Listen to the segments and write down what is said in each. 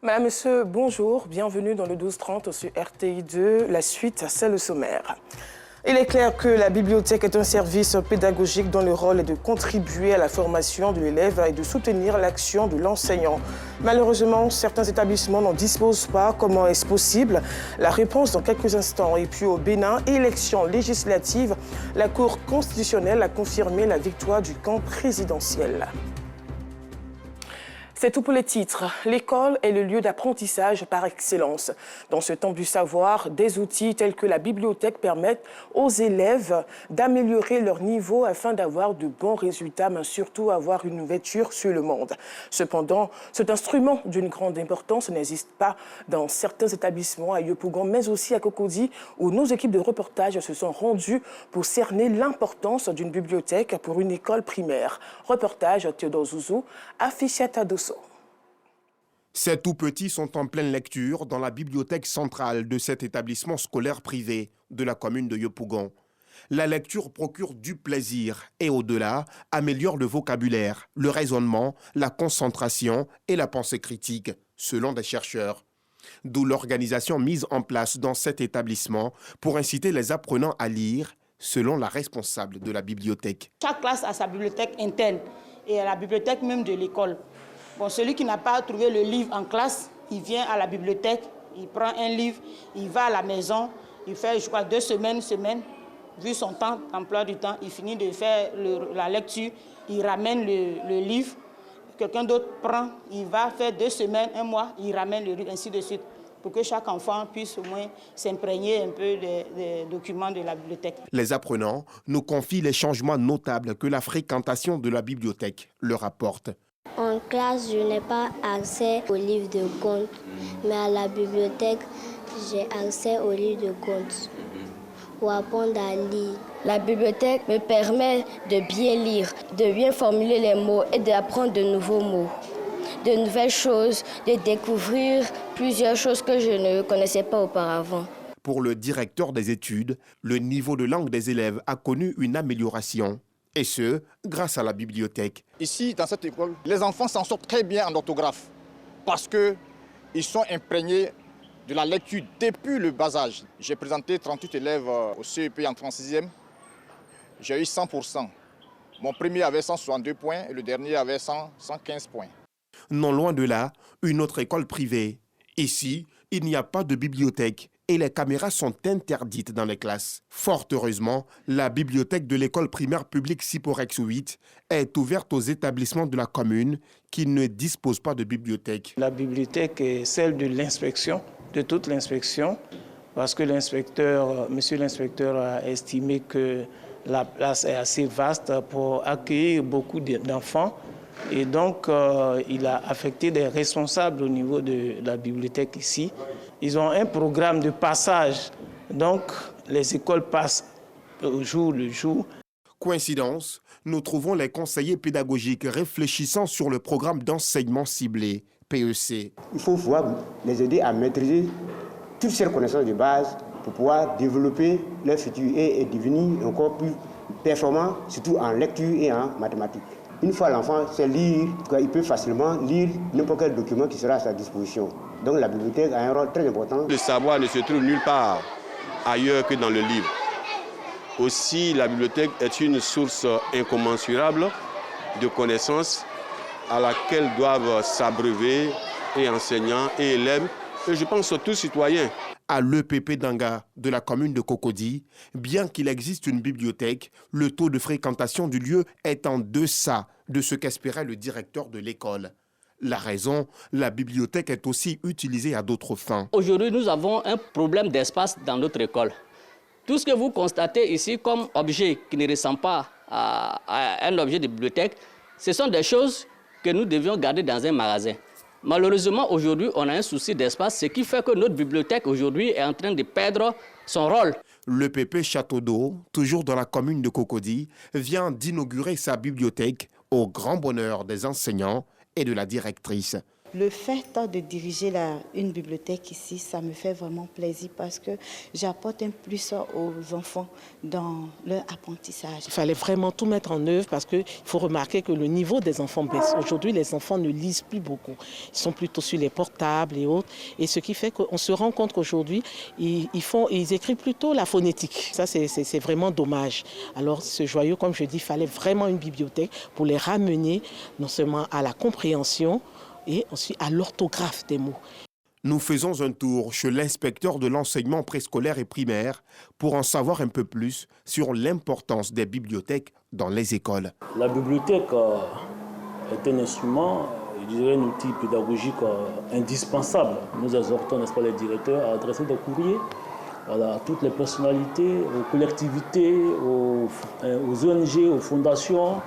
Madame, Monsieur, bonjour. Bienvenue dans le 12-30 sur RTI2. La suite, c'est le sommaire. Il est clair que la bibliothèque est un service pédagogique dont le rôle est de contribuer à la formation de l'élève et de soutenir l'action de l'enseignant. Malheureusement, certains établissements n'en disposent pas. Comment est-ce possible? La réponse dans quelques instants. Et puis au Bénin, élection législative, la Cour constitutionnelle a confirmé la victoire du camp présidentiel. C'est tout pour les titres. L'école est le lieu d'apprentissage par excellence. Dans ce temple du savoir, des outils tels que la bibliothèque permettent aux élèves d'améliorer leur niveau afin d'avoir de bons résultats, mais surtout avoir une ouverture sur le monde. Cependant, cet instrument d'une grande importance n'existe pas dans certains établissements à Yopougon, mais aussi à Cocody, où nos équipes de reportage se sont rendues pour cerner l'importance d'une bibliothèque pour une école primaire. Reportage Théodore Zouzou, Affichata Dosso. Ces tout-petits sont en pleine lecture dans la bibliothèque centrale de cet établissement scolaire privé de la commune de Yopougon. La lecture procure du plaisir et au-delà, améliore le vocabulaire, le raisonnement, la concentration et la pensée critique, selon des chercheurs. D'où l'organisation mise en place dans cet établissement pour inciter les apprenants à lire, selon la responsable de la bibliothèque. Chaque classe a sa bibliothèque interne et la bibliothèque même de l'école. Bon, celui qui n'a pas trouvé le livre en classe, il vient à la bibliothèque, il prend un livre, il va à la maison, il fait, je crois, 2 semaines, vu son temps, emploi du temps, il finit de faire la lecture, il ramène le livre, quelqu'un d'autre prend, il va faire 2 semaines, 1 mois, il ramène le livre, ainsi de suite, pour que chaque enfant puisse au moins s'imprégner un peu des documents de la bibliothèque. Les apprenants nous confient les changements notables que la fréquentation de la bibliothèque leur apporte. En classe, je n'ai pas accès aux livres de comptes, mais à la bibliothèque, j'ai accès aux livres de comptes pour apprendre à lire. La bibliothèque me permet de bien lire, de bien formuler les mots et d'apprendre de nouveaux mots, de nouvelles choses, de découvrir plusieurs choses que je ne connaissais pas auparavant. Pour le directeur des études, le niveau de langue des élèves a connu une amélioration. Et ce, grâce à la bibliothèque. Ici, dans cette école, les enfants s'en sortent très bien en orthographe parce qu'ils sont imprégnés de la lecture depuis le bas âge. J'ai présenté 38 élèves au CEP en 36e. J'ai eu 100%. Mon premier avait 162 points et le dernier avait 115 points. Non loin de là, une autre école privée. Ici, il n'y a pas de bibliothèque et les caméras sont interdites dans les classes. Fort heureusement, la bibliothèque de l'école primaire publique Siporex 8 est ouverte aux établissements de la commune qui ne disposent pas de bibliothèque. La bibliothèque est celle de l'inspection, de toute l'inspection, parce que monsieur l'inspecteur a estimé que la place est assez vaste pour accueillir beaucoup d'enfants. Et donc, il a affecté des responsables au niveau de la bibliothèque ici. Ils ont un programme de passage. Donc, les écoles passent au jour le jour. Coïncidence, nous trouvons les conseillers pédagogiques réfléchissant sur le programme d'enseignement ciblé, PEC. Il faut pouvoir les aider à maîtriser toutes ces connaissances de base pour pouvoir développer leur futur et devenir encore plus performant, surtout en lecture et en mathématiques. Une fois l'enfant sait lire, il peut facilement lire n'importe quel document qui sera à sa disposition. Donc la bibliothèque a un rôle très important. Le savoir ne se trouve nulle part ailleurs que dans le livre. Aussi, la bibliothèque est une source incommensurable de connaissances à laquelle doivent s'abreuver et enseignants et élèves, et je pense tous citoyens. À l'EPP d'Anga de la commune de Cocody, bien qu'il existe une bibliothèque, le taux de fréquentation du lieu est en deçà de ce qu'espérait le directeur de l'école. La raison, la bibliothèque est aussi utilisée à d'autres fins. Aujourd'hui, nous avons un problème d'espace dans notre école. Tout ce que vous constatez ici comme objet qui ne ressemble pas à un objet de bibliothèque, ce sont des choses que nous devions garder dans un magasin. Malheureusement, aujourd'hui, on a un souci d'espace, ce qui fait que notre bibliothèque aujourd'hui est en train de perdre son rôle. Le PP Château d'Eau, toujours dans la commune de Cocody, vient d'inaugurer sa bibliothèque au grand bonheur des enseignants et de la directrice. Le fait de diriger une bibliothèque ici, ça me fait vraiment plaisir parce que j'apporte un plus aux enfants dans leur apprentissage. Il fallait vraiment tout mettre en œuvre parce qu'il faut remarquer que le niveau des enfants baisse. Aujourd'hui, les enfants ne lisent plus beaucoup. Ils sont plutôt sur les portables et autres. Et ce qui fait qu'on se rend compte qu'aujourd'hui, ils écrivent plutôt la phonétique. Ça, c'est vraiment dommage. Alors, ce joyau, comme je dis, il fallait vraiment une bibliothèque pour les ramener non seulement à la compréhension, et aussi à l'orthographe des mots. Nous faisons un tour chez l'inspecteur de l'enseignement préscolaire et primaire pour en savoir un peu plus sur l'importance des bibliothèques dans les écoles. La bibliothèque est un instrument, je dirais un outil pédagogique indispensable. Nous exhortons, n'est-ce pas, les directeurs à adresser des courriers à toutes les personnalités, aux collectivités, aux ONG, aux fondations,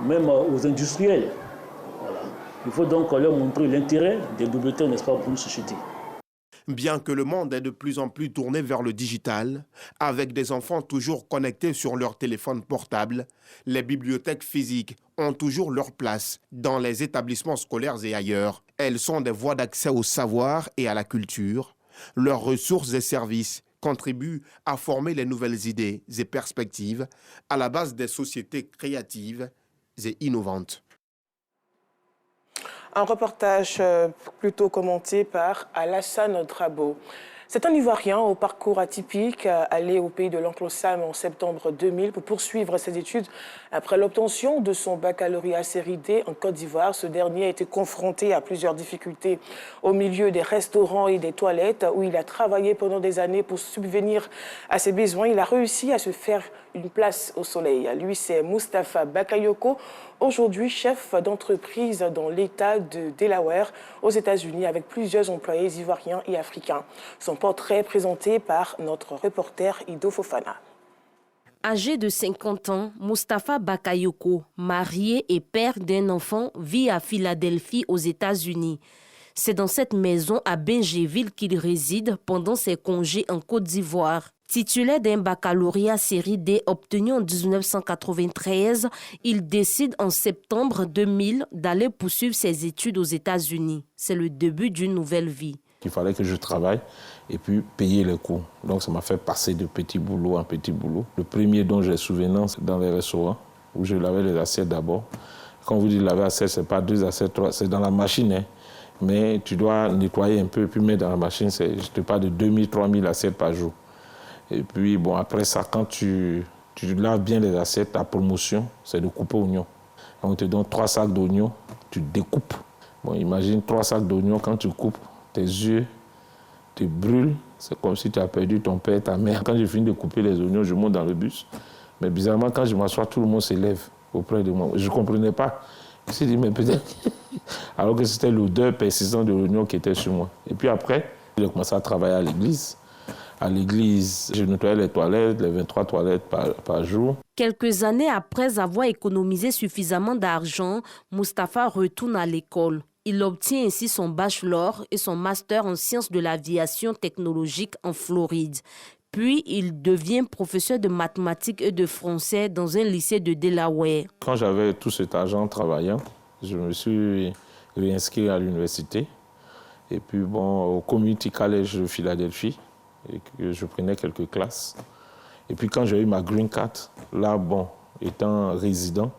même aux industriels. Il faut donc leur montrer l'intérêt des bibliothèques, n'est-ce pas, pour une société. Bien que le monde est de plus en plus tourné vers le digital, avec des enfants toujours connectés sur leur téléphone portable, les bibliothèques physiques ont toujours leur place dans les établissements scolaires et ailleurs. Elles sont des voies d'accès au savoir et à la culture. Leurs ressources et services contribuent à former les nouvelles idées et perspectives à la base des sociétés créatives et innovantes. Un reportage plutôt commenté par Alassane Drabo. C'est un Ivoirien au parcours atypique, allé au pays de l'oncle Sam en septembre 2000 pour poursuivre ses études. Après l'obtention de son baccalauréat série D en Côte d'Ivoire, ce dernier a été confronté à plusieurs difficultés au milieu des restaurants et des toilettes où il a travaillé pendant des années pour subvenir à ses besoins. Il a réussi à se faire une place au soleil. Lui, c'est Moustapha Bakayoko, aujourd'hui chef d'entreprise dans l'État de Delaware aux États-Unis avec plusieurs employés ivoiriens et africains. Son portrait présenté par notre reporter Ido Fofana. Âgé de 50 ans, Moustapha Bakayoko, marié et père d'un enfant, vit à Philadelphie aux États-Unis. C'est dans cette maison à Benjéville qu'il réside pendant ses congés en Côte d'Ivoire. Titulaire d'un baccalauréat série D obtenu en 1993, il décide en septembre 2000 d'aller poursuivre ses études aux États-Unis. C'est le début d'une nouvelle vie. Il fallait que je travaille et puis payer les cours. Donc ça m'a fait passer de petit boulot en petit boulot. Le premier dont j'ai souvenance, c'est dans les restaurants, où je lavais les assiettes d'abord. Quand vous dites laver assiettes, ce n'est pas 2 assiettes, 3, c'est dans la machine. Hein. Mais tu dois nettoyer un peu et puis mettre dans la machine. Je te parle de 2000, 3000 assiettes par jour. Et puis, bon, après ça, quand tu laves bien les assiettes, ta promotion, c'est de couper oignons. On te donne 3 sacs d'oignons, tu découpes. Bon, imagine 3 sacs d'oignons, quand tu coupes, tes yeux te brûlent. C'est comme si tu as perdu ton père, ta mère. Quand j'ai fini de couper les oignons, je monte dans le bus. Mais bizarrement, quand je m'assois, tout le monde s'élève auprès de moi. Je ne comprenais pas. Je me suis dit, mais peut-être... Alors que c'était l'odeur persistante de l'oignon qui était sur moi. Et puis après, j'ai commencé à travailler à l'église. À l'église, je nettoyais les toilettes, les 23 toilettes par jour. Quelques années après avoir économisé suffisamment d'argent, Moustapha retourne à l'école. Il obtient ainsi son bachelor et son master en sciences de l'aviation technologique en Floride. Puis, il devient professeur de mathématiques et de français dans un lycée de Delaware. Quand j'avais tout cet argent travaillant, je me suis réinscrit à l'université. Et puis, bon, au Community College de Philadelphie. Et que je prenais quelques classes. Et puis quand j'ai eu ma green card, là, bon, étant résident,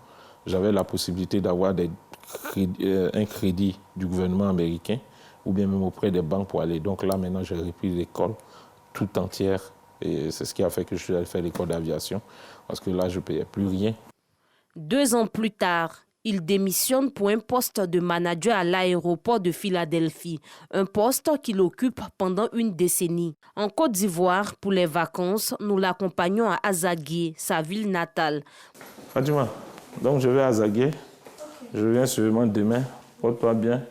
j'avais la possibilité d'avoir un crédit du gouvernement américain ou bien même auprès des banques pour aller. Donc là, maintenant, j'ai repris l'école tout entière. Et c'est ce qui a fait que je suis allé faire l'école d'aviation, parce que là, je ne payais plus rien. 2 ans plus tard, il démissionne pour un poste de manager à l'aéroport de Philadelphie, un poste qu'il occupe pendant une décennie. En Côte d'Ivoire, pour les vacances, nous l'accompagnons à Azagué, sa ville natale. Fatima, donc je vais à Azagué. Je reviens sûrement demain. Porte-toi bien.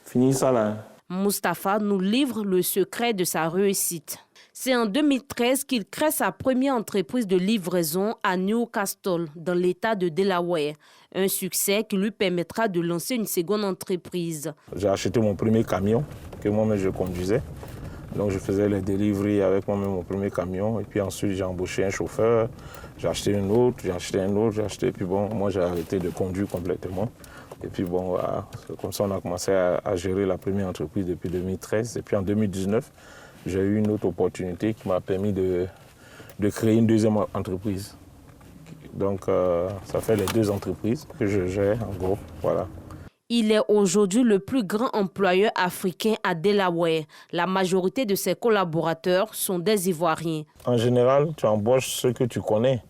Finis ça là. Moustapha nous livre le secret de sa réussite. C'est en 2013 qu'il crée sa première entreprise de livraison à Newcastle, dans l'État de Delaware. Un succès qui lui permettra de lancer une seconde entreprise. J'ai acheté mon premier camion que moi-même je conduisais. Donc je faisais les deliveries avec moi-même mon premier camion. Et puis ensuite j'ai embauché un chauffeur. J'ai acheté une autre, j'ai acheté un autre, j'ai acheté. Puis bon, moi j'ai arrêté de conduire complètement. Et puis bon, voilà, comme ça on a commencé à gérer la première entreprise depuis 2013. Et puis en 2019, j'ai eu une autre opportunité qui m'a permis de créer une deuxième entreprise. Donc ça fait les 2 entreprises que je gère en gros, voilà. Il est aujourd'hui le plus grand employeur africain à Delaware. La majorité de ses collaborateurs sont des Ivoiriens. En général, tu embauches ceux que tu connais.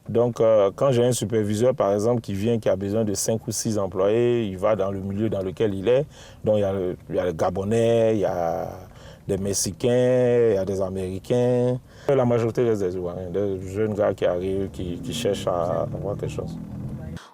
Donc, quand j'ai un superviseur, par exemple, qui vient, qui a besoin de 5 ou 6 employés, il va dans le milieu dans lequel il est. Donc, il y a les Gabonais, il y a des Mexicains, il y a des Américains. La majorité des Ivoiriens, des jeunes gars qui arrivent, qui cherchent à avoir quelque chose.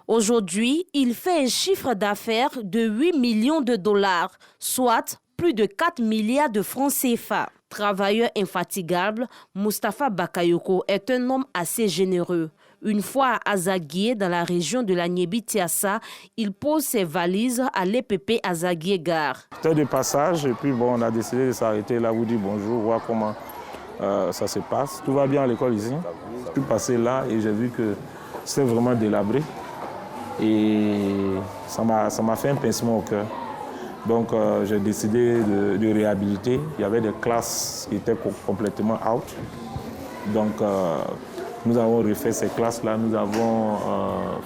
Aujourd'hui, il fait un chiffre d'affaires de 8 millions de dollars, soit plus de 4 milliards de francs CFA. Travailleur infatigable, Mustapha Bakayoko est un homme assez généreux. Une fois à Azaguié, dans la région de la Niébi-Tiassa, il pose ses valises à l'EPP Azaguié Gare. C'était de passage et puis bon, on a décidé de s'arrêter là, vous dire bonjour, voir comment ça se passe. Tout va bien à l'école ici. Je suis passé là et j'ai vu que c'était vraiment délabré. Et ça m'a fait un pincement au cœur. Donc j'ai décidé de réhabiliter. Il y avait des classes qui étaient complètement out. Donc nous avons refait ces classes-là, nous avons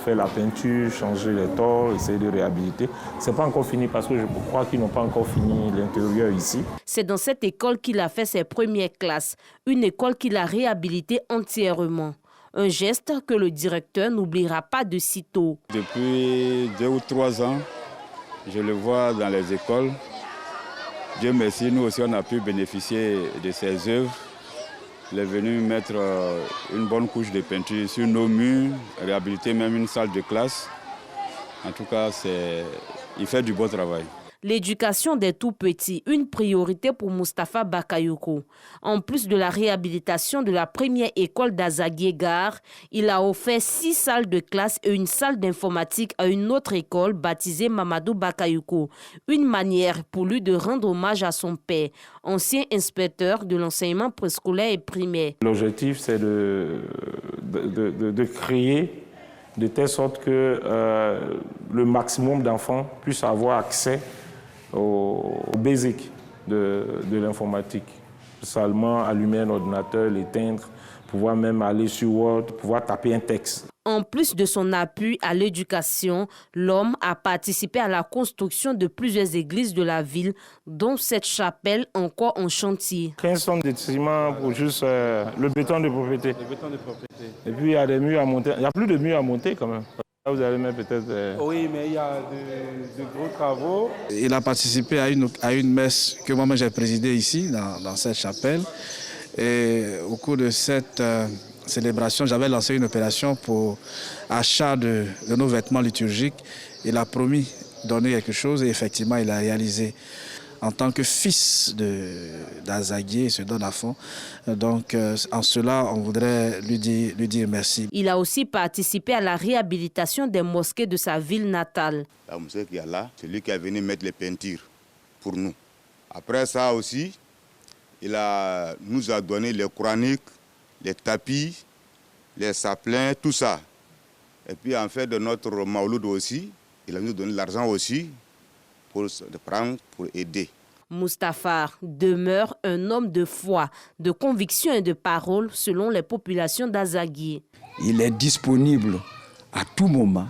fait la peinture, changé les tôles, essayé de réhabiliter. Ce n'est pas encore fini parce que je crois qu'ils n'ont pas encore fini l'intérieur ici. C'est dans cette école qu'il a fait ses premières classes, une école qu'il a réhabilitée entièrement. Un geste que le directeur n'oubliera pas de sitôt. Depuis 2 ou 3 ans, je le vois dans les écoles. Dieu merci, nous aussi on a pu bénéficier de ses œuvres. Il est venu mettre une bonne couche de peinture sur nos murs, réhabiliter même une salle de classe. En tout cas, il fait du beau travail. L'éducation des tout-petits, une priorité pour Mustapha Bakayoko. En plus de la réhabilitation de la première école d'Azaguié Gare, il a offert 6 salles de classe et une salle d'informatique à une autre école baptisée Mamadou Bakayoko. Une manière pour lui de rendre hommage à son père, ancien inspecteur de l'enseignement préscolaire et primaire. L'objectif, c'est de créer de telle sorte que le maximum d'enfants puissent avoir accès au basic de l'informatique. Seulement allumer un ordinateur, l'éteindre, pouvoir même aller sur Word, pouvoir taper un texte. En plus de son appui à l'éducation, l'homme a participé à la construction de plusieurs églises de la ville, dont cette chapelle encore en chantier. 15 tonnes de ciment pour juste le béton de propriété. Et puis il y a des murs à monter. Il n'y a plus de murs à monter quand même. Là, vous allez mettre peut-être... Oui, mais il y a de gros travaux. Il a participé à une messe que moi-même j'ai présidée ici, dans cette chapelle. Et au cours de cette célébration, j'avais lancé une opération pour achat de nos vêtements liturgiques. Il a promis de donner quelque chose et effectivement, il a réalisé. En tant que fils d'Azaguié, il se donne à fond. Donc, en cela, on voudrait lui dire merci. Il a aussi participé à la réhabilitation des mosquées de sa ville natale. La mosquée qui est là, c'est lui qui est venu mettre les peintures pour nous. Après ça aussi, il nous a donné les coraniques, les tapis, les saplins, tout ça. Et puis, en fait, de notre Mauloud aussi, il a nous donné l'argent aussi, pour prendre, pour aider. Mustapha demeure un homme de foi, de conviction et de parole selon les populations d'Azaguié. Il est disponible à tout moment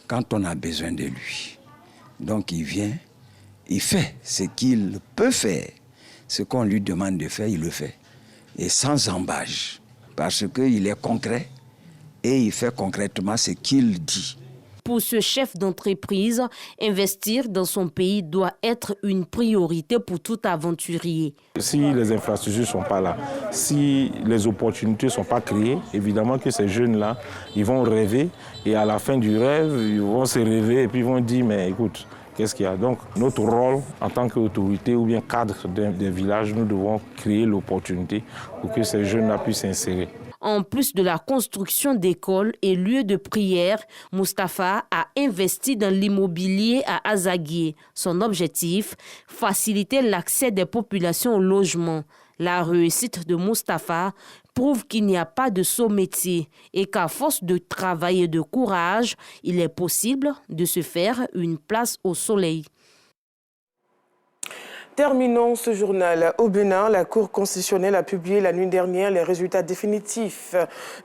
quand on a besoin de lui. Donc il vient, il fait ce qu'il peut faire. Ce qu'on lui demande de faire, il le fait. Et sans embâche, parce qu'il est concret et il fait concrètement ce qu'il dit. Pour ce chef d'entreprise, investir dans son pays doit être une priorité pour tout aventurier. Si les infrastructures ne sont pas là, si les opportunités ne sont pas créées, évidemment que ces jeunes-là, ils vont rêver et à la fin du rêve, ils vont se rêver et puis ils vont dire, mais écoute, qu'est-ce qu'il y a? Donc notre rôle en tant qu'autorité ou bien cadre d'un village, nous devons créer l'opportunité pour que ces jeunes-là puissent s'insérer. En plus de la construction d'écoles et lieux de prière, Mustapha a investi dans l'immobilier à Azaguié. Son objectif, faciliter l'accès des populations au logement. La réussite de Mustapha prouve qu'il n'y a pas de saut métier et qu'à force de travail et de courage, il est possible de se faire une place au soleil. Terminons ce journal. Au Bénin, la Cour constitutionnelle a publié la nuit dernière les résultats définitifs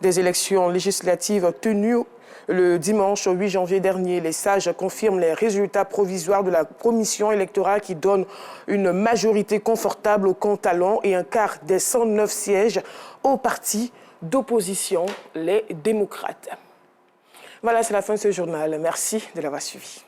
des élections législatives tenues le dimanche 8 janvier dernier. Les sages confirment les résultats provisoires de la commission électorale qui donne une majorité confortable au camp Talon et un quart des 109 sièges au parti d'opposition, les démocrates. Voilà, c'est la fin de ce journal. Merci de l'avoir suivi.